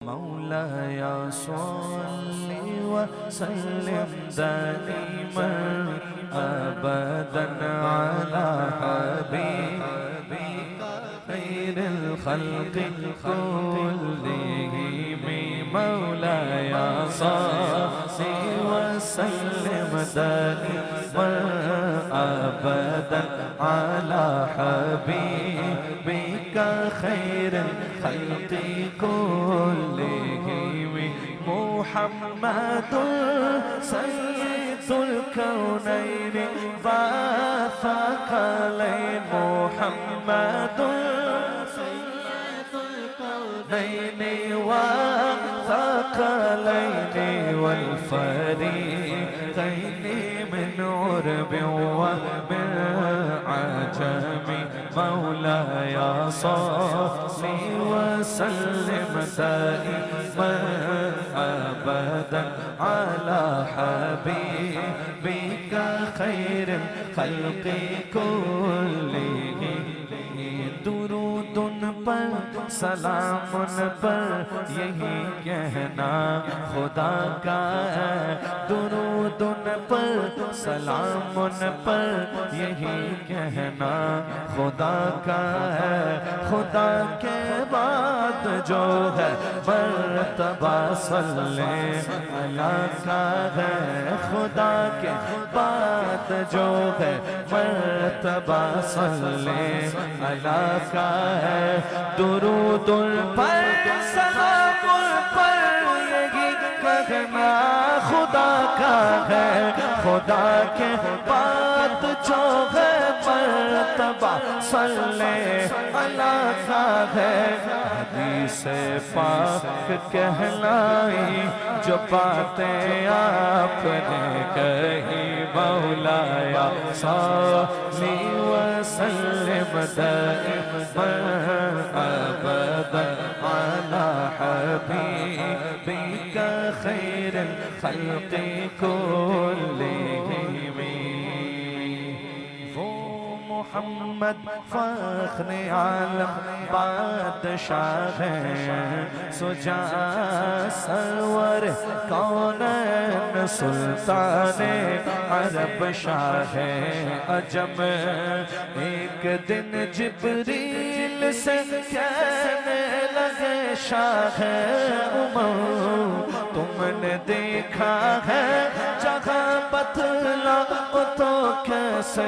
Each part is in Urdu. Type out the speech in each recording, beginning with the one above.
مولاي صل وسلم دائما أبدا على حبيبك خير الخلق كلهم مولاي صل وسلم دائما أبدا على حبيبك خير الخلق كلهم محمد سيد الكونين والثقلين محمد سيد الكونين والثقلين والفريقين من عرب ومن عجم مولاي صل وسلم دائما أبدا على حبيبك خير الخلق كلهم درود پر سلام پر یہی کہنا خدا کا ہے درود پر سلام پر یہی کہنا خدا کا ہے خدا کے بعد جو ہے مرتبہ صلی اللہ کا ہے خدا کے بعد جو ہے مرتبہ صلی اللہ کا ہے درود پر سلام پر یہی کہنا خدا کا ہے خدا کے بعد جو ہے مرتبہ صلی اللہ کا ہے حدیث پاک کہلائی جو باتیں آپ نے کہی مولاي صل وسلم دائما أبدا على حبيبك خير الخلق كلهم محمد فخر عالم بادشاہ ہے سجا سرور کونین سلطان عرب شاہ ہے عجم ایک دن جبریل سے کہنے لگے شاہ تم نے دیکھا ہے جگہ بتلا تو کیسے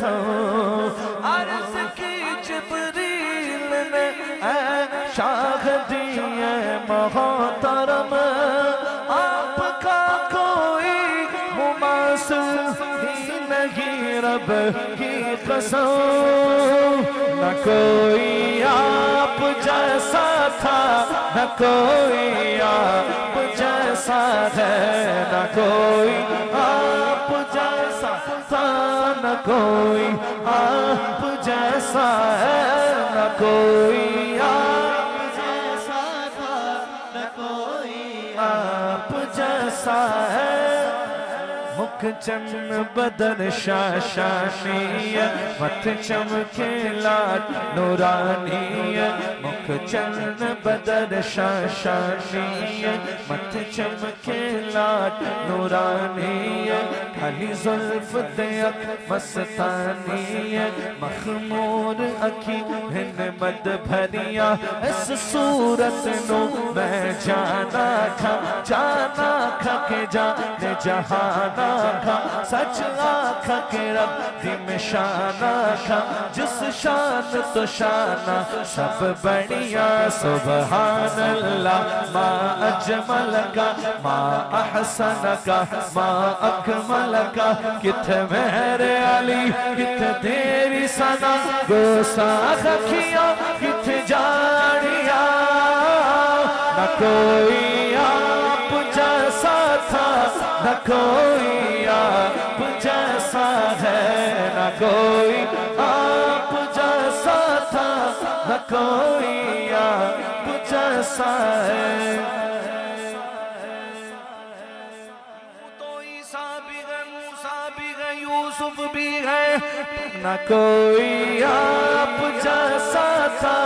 ہو عرض کی جبریل نے اے شاہ دیے محترم آپ کا کوئی مماثل ہی نہیں رب کی قسم نہ کوئی آپ جیسا تھا نہ کوئی آپ جیسا ہے نہ کوئی آپ جیسا تھا نہ کوئی آپ جیسا ہے نہ کوئی آپ جیسا تھا نہ کوئی آپ جیسا ہے مکھ چند بدن شاشانی مت چمکے لات نورانی مکھ چند بدن شاشانی مت چمکے لات نورانی کھلی زلف دیکھ مستانی مخمور اکھی ہن مد بھریا اس صورت نو میں جانا کھا کے جانے جہانا سچ آکھا کہ رب دی میں شان آکھا جس شان تو شانہ سب بڑیا سبحان اللہ ما اجمل کا ما احسن کا ما اکمل کا کتھے میرے علی کتھے تیری سنا گوساخ کیا کتھے جاڑیا نہ کوئی آپ جیسا تھا نہ کوئی آپ جیسا ہے نہ کوئی آپ جیسا تھا نہ کوئی آپ جیسا ہے تو عیسیٰ بھی گئے موسیٰ بھی گئے یوسف یوسف بھی ہے نہ کوئی آپ جیسا تھا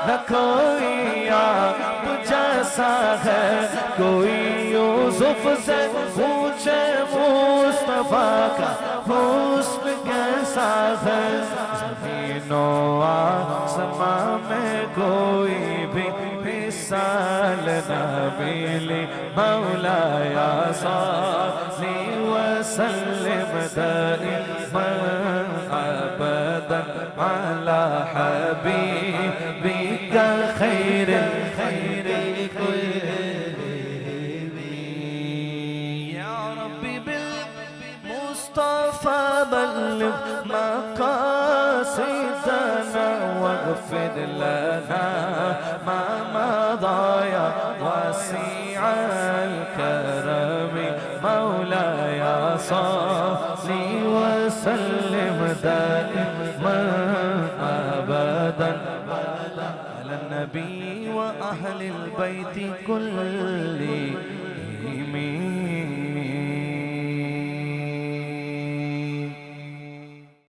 نہ کوئی آپ جیسا ہے کوئی یوسف سے پوچھے مصطفیٰ کا حسن کیسا ہے زمین و آسمان میں کوئی بھی مثال نہ ملی مولایا صلی وسلم دائما ابدا على حبيبك خير الخير كلهم يا ربي بالمصطفى بلغ مقاصدنا واغفر لنا ما مضى يا واسع الكرم مولاي صل وسلم دائما ابدا على النبي واهل البيت كلهم